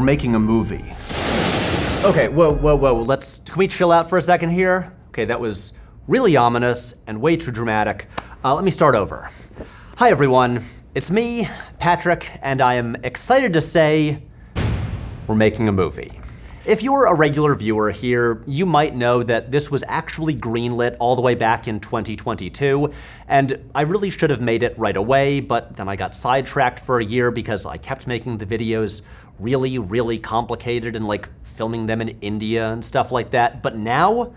We're making a movie. Okay, whoa. Can we chill out for a second here? Okay, that was really ominous and way too dramatic. Let me start over. Hi everyone, it's me, Patrick, and I am excited to say we're making a movie. If you're a regular viewer here, you might know that this was actually greenlit all the way back in 2022, and I really should have made it right away, but then I got sidetracked for a year because I kept making the videos really complicated and like filming them in India and stuff like that. But now,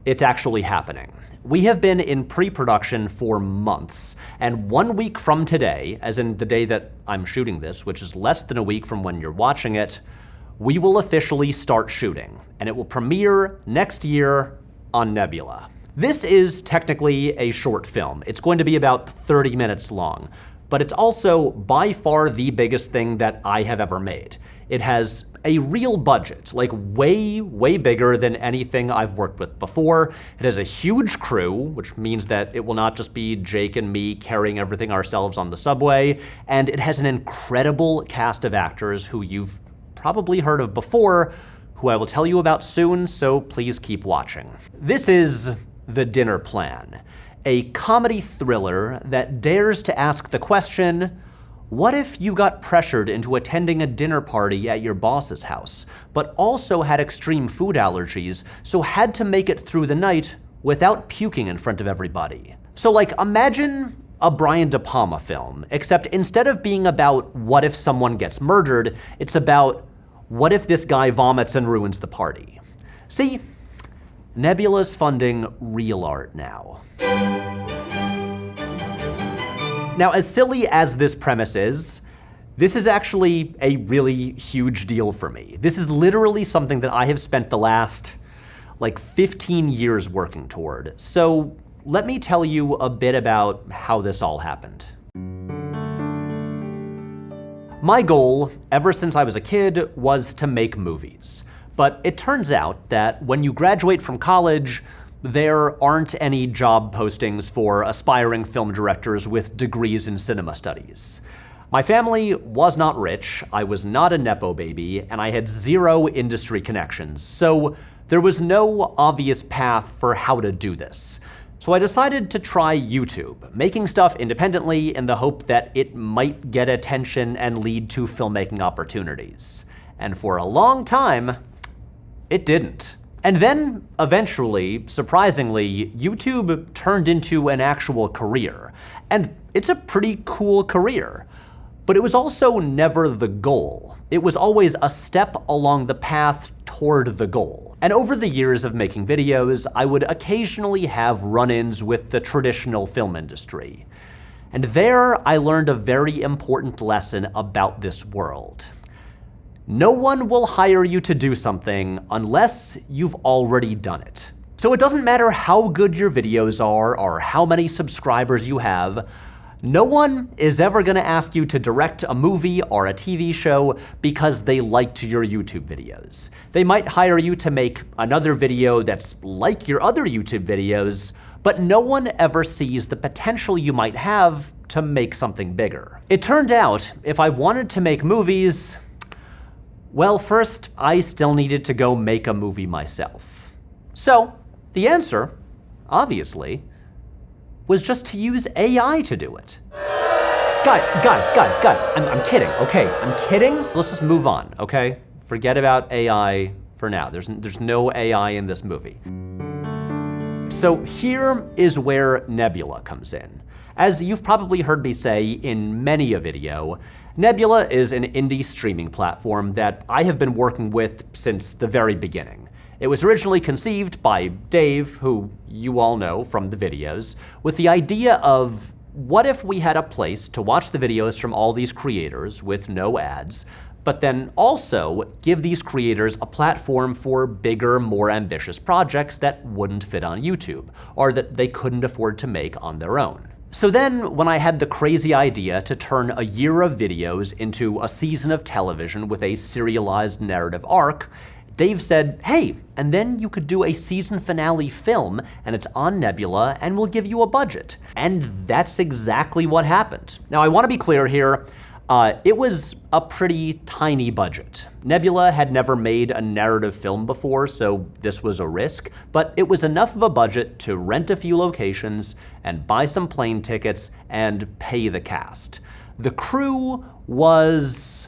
it's actually happening. We have been in pre-production for months, and 1 week from today, as in the day that I'm shooting this, which is less than a week from when you're watching it, we will officially start shooting, and it will premiere next year on Nebula. This is technically a short film. It's going to be about 30 minutes long, but it's also by far the biggest thing that I have ever made. It has a real budget, like way bigger than anything I've worked with before. It has a huge crew, which means that it will not just be Jake and me carrying everything ourselves on the subway, and it has an incredible cast of actors who you've probably heard of before, who I will tell you about soon, so please keep watching. This is The Dinner Plan, a comedy thriller that dares to ask the question, what if you got pressured into attending a dinner party at your boss's house, but also had extreme food allergies, so had to make it through the night without puking in front of everybody? So like, imagine a Brian De Palma film, except instead of being about what if someone gets murdered, it's about what if this guy vomits and ruins the party? See, Nebula's funding real art now. Now, as silly as this premise is, this is actually a really huge deal for me. This is literally something that I have spent the last, 15 years working toward. So let me tell you a bit about how this all happened. My goal, ever since I was a kid, was to make movies. But it turns out that when you graduate from college, there aren't any job postings for aspiring film directors with degrees in cinema studies. My family was not rich, I was not a Nepo baby, and I had zero industry connections, so there was no obvious path for how to do this. So I decided to try YouTube, making stuff independently in the hope that it might get attention and lead to filmmaking opportunities. And for a long time, it didn't. And then, eventually, surprisingly, YouTube turned into an actual career. And it's a pretty cool career. But it was also never the goal. It was always a step along the path toward the goal. And over the years of making videos, I would occasionally have run-ins with the traditional film industry. And there, I learned a very important lesson about this world. No one will hire you to do something unless you've already done it. So it doesn't matter how good your videos are or how many subscribers you have, no one is ever gonna ask you to direct a movie or a TV show because they liked your YouTube videos. They might hire you to make another video that's like your other YouTube videos, but no one ever sees the potential you might have to make something bigger. It turned out, if I wanted to make movies, well, first, I still needed to go make a movie myself. So, the answer, obviously, was just to use AI to do it. Guys, I'm kidding, okay? I'm kidding. Let's just move on, okay? Forget about AI for now. There's no AI in this movie. So here is where Nebula comes in. As you've probably heard me say in many a video, Nebula is an indie streaming platform that I have been working with since the very beginning. It was originally conceived by Dave, who you all know from the videos, with the idea of what if we had a place to watch the videos from all these creators with no ads, but then also give these creators a platform for bigger, more ambitious projects that wouldn't fit on YouTube, or that they couldn't afford to make on their own. So then, when I had the crazy idea to turn a year of videos into a season of television with a serialized narrative arc, Dave said, hey, and then you could do a season finale film, and it's on Nebula, and we'll give you a budget. And that's exactly what happened. Now, I want to be clear here. It was a pretty tiny budget. Nebula had never made a narrative film before, so this was a risk, but it was enough of a budget to rent a few locations and buy some plane tickets and pay the cast. The crew was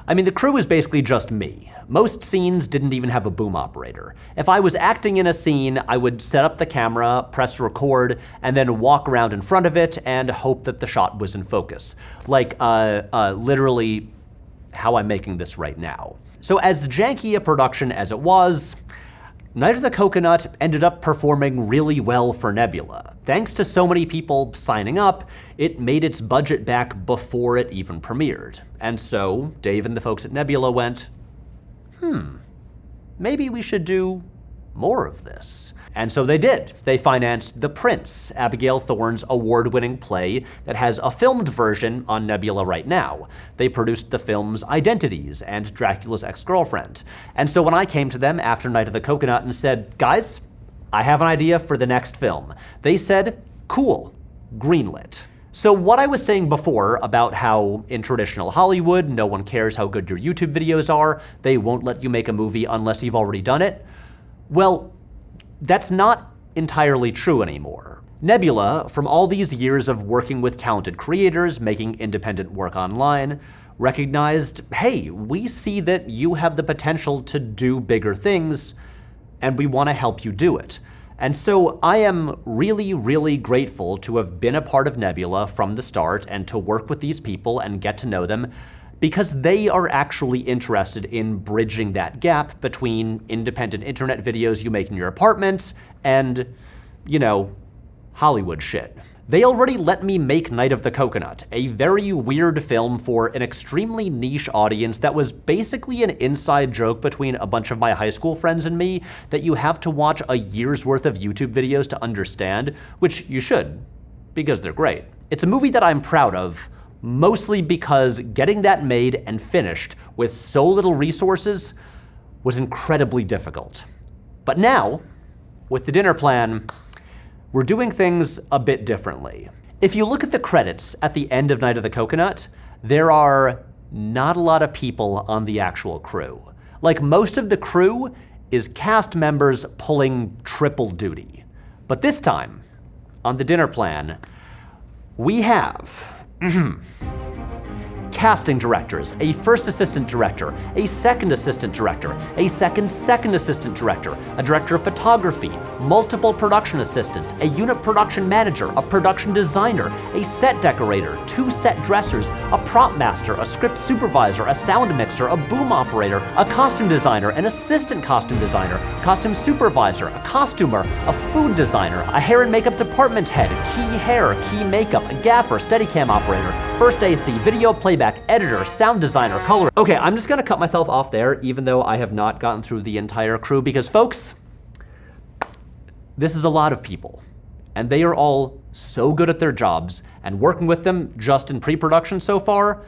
basically just me. Most scenes didn't even have a boom operator. If I was acting in a scene, I would set up the camera, press record, and then walk around in front of it and hope that the shot was in focus. Like, literally how I'm making this right now. So as janky a production as it was, Night of the Coconut ended up performing really well for Nebula. Thanks to so many people signing up, it made its budget back before it even premiered. And so Dave and the folks at Nebula went, maybe we should do more of this. And so they did. They financed The Prince, Abigail Thorne's award-winning play that has a filmed version on Nebula right now. They produced the films Identities and Dracula's Ex-Girlfriend. And so when I came to them after Night of the Coconut and said, guys, I have an idea for the next film, they said, cool, greenlit. So what I was saying before about how in traditional Hollywood, no one cares how good your YouTube videos are, they won't let you make a movie unless you've already done it, well, that's not entirely true anymore. Nebula, from all these years of working with talented creators, making independent work online, recognized, hey, we see that you have the potential to do bigger things, and we want to help you do it. And so I am really, really grateful to have been a part of Nebula from the start and to work with these people and get to know them, because they are actually interested in bridging that gap between independent internet videos you make in your apartment and, you know, Hollywood shit. They already let me make Night of the Coconut, a very weird film for an extremely niche audience that was basically an inside joke between a bunch of my high school friends and me that you have to watch a year's worth of YouTube videos to understand, which you should, because they're great. It's a movie that I'm proud of, mostly because getting that made and finished with so little resources was incredibly difficult. But now, with the dinner plan, we're doing things a bit differently. If you look at the credits at the end of Night of the Coconut, there are not a lot of people on the actual crew. Like, most of the crew is cast members pulling triple duty. But this time, on the dinner plan, we have casting directors, a first assistant director, a second assistant director, a second assistant director, a director of photography, multiple production assistants, a unit production manager, a production designer, a set decorator, 2 set dressers, a prop master, a script supervisor, a sound mixer, a boom operator, a costume designer, an assistant costume designer, a costume supervisor, a costumer, a food designer, a hair and makeup department head, key hair, key makeup, a gaffer, Steadicam operator, first AC, video playback, editor, sound designer, color. Okay, I'm just gonna cut myself off there, even though I have not gotten through the entire crew, because folks, this is a lot of people, and they are all so good at their jobs, and working with them just in pre-production so far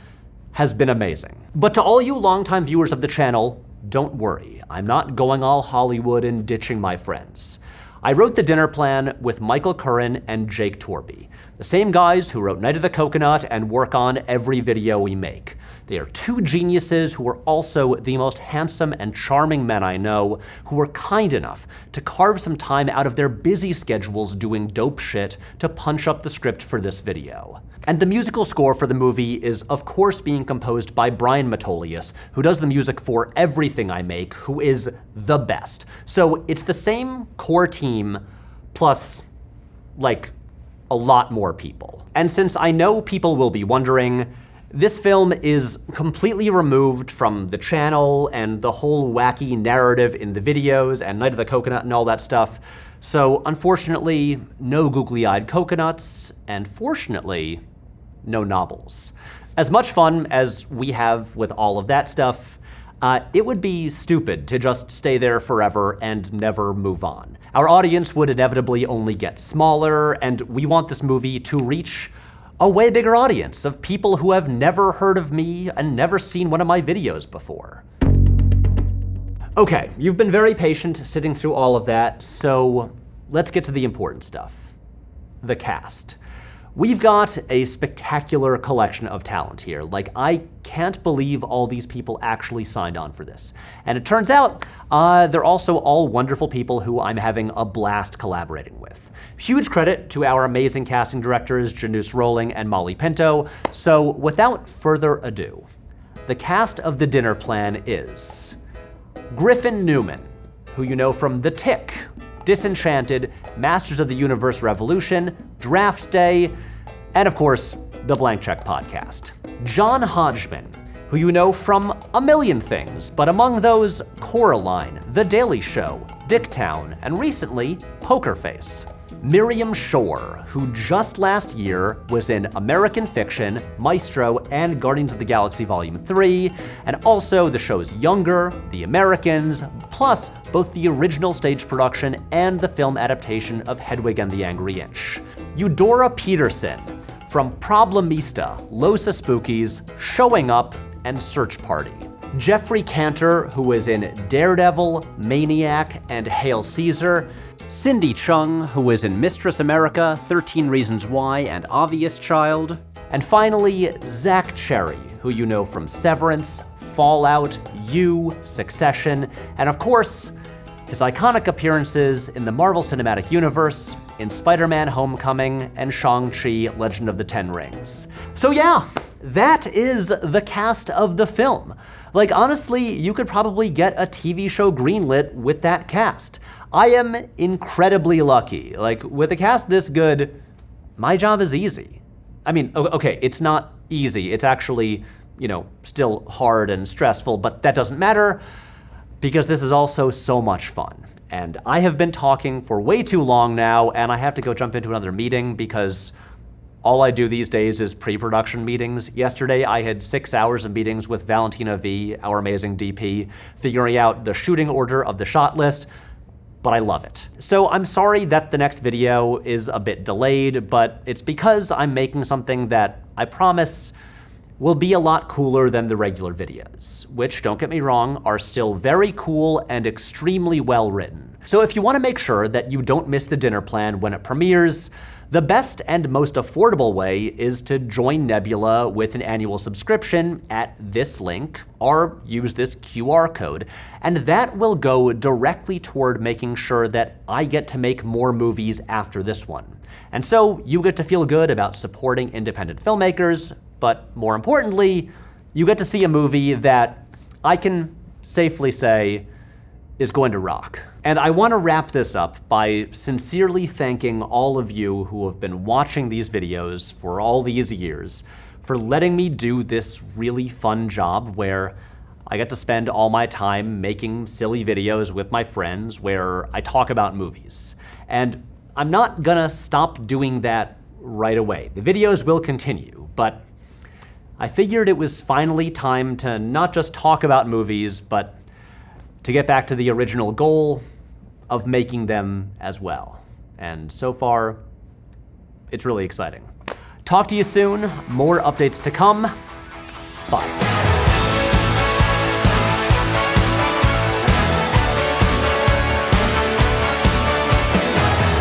has been amazing. But to all you longtime viewers of the channel, don't worry, I'm not going all Hollywood and ditching my friends. I wrote the dinner plan with Michael Curran and Jake Torby, the same guys who wrote Night of the Coconut and work on every video we make. They are 2 geniuses who are also the most handsome and charming men I know, who were kind enough to carve some time out of their busy schedules doing dope shit to punch up the script for this video. And the musical score for the movie is of course being composed by Brian Matolius, who does the music for everything I make, who is the best. So it's the same core team plus, like, a lot more people. And since I know people will be wondering, this film is completely removed from the channel and the whole wacky narrative in the videos and Night of the Coconut and all that stuff. So unfortunately, no googly-eyed coconuts, and fortunately, no novels. As much fun as we have with all of that stuff, it would be stupid to just stay there forever and never move on. Our audience would inevitably only get smaller, and we want this movie to reach a way bigger audience of people who have never heard of me and never seen one of my videos before. Okay, you've been very patient sitting through all of that, so let's get to the important stuff. The cast. We've got a spectacular collection of talent here. Like, I can't believe all these people actually signed on for this. And it turns out, they're also all wonderful people who I'm having a blast collaborating with. Huge credit to our amazing casting directors, Janoose Rowling and Molly Pinto. So without further ado, the cast of The Dinner Plan is Griffin Newman, who you know from The Tick, Disenchanted, Masters of the Universe Revolution, Draft Day, and of course, the Blank Check podcast. John Hodgman, who you know from a million things, but among those, Coraline, The Daily Show, Dicktown, and recently, Poker Face. Miriam Shore, who just last year was in American Fiction, Maestro, and Guardians of the Galaxy Volume 3, and also the shows Younger, The Americans, plus both the original stage production and the film adaptation of Hedwig and the Angry Inch. Eudora Peterson, from Problemista, Los Spookies, Showing Up, and Search Party. Jeffrey Cantor, who was in Daredevil, Maniac, and Hail Caesar. Cindy Chung, who was in Mistress America, 13 Reasons Why, and Obvious Child. And finally, Zach Cherry, who you know from Severance, Fallout, You, Succession, and of course, his iconic appearances in the Marvel Cinematic Universe, in Spider-Man Homecoming, and Shang-Chi, Legend of the Ten Rings. So yeah, that is the cast of the film. Like, honestly, you could probably get a TV show greenlit with that cast. I am incredibly lucky. Like, with a cast this good, my job is easy. I mean, okay, it's not easy. It's actually, you know, still hard and stressful, but that doesn't matter because this is also so much fun. And I have been talking for way too long now, and I have to go jump into another meeting because all I do these days is pre-production meetings. Yesterday, I had 6 hours of meetings with Valentina V, our amazing DP, figuring out the shooting order of the shot list, but I love it. So I'm sorry that the next video is a bit delayed, but it's because I'm making something that I promise will be a lot cooler than the regular videos, which, don't get me wrong, are still very cool and extremely well written. So if you want to make sure that you don't miss The Dinner Plan when it premieres, the best and most affordable way is to join Nebula with an annual subscription at this link, or use this QR code, and that will go directly toward making sure that I get to make more movies after this one. And so you get to feel good about supporting independent filmmakers, but more importantly, you get to see a movie that I can safely say is going to rock. And I want to wrap this up by sincerely thanking all of you who have been watching these videos for all these years for letting me do this really fun job where I get to spend all my time making silly videos with my friends where I talk about movies. And I'm not gonna stop doing that right away. The videos will continue, but I figured it was finally time to not just talk about movies, but to get back to the original goal of making them as well. And so far, it's really exciting. Talk to you soon, more updates to come. Bye.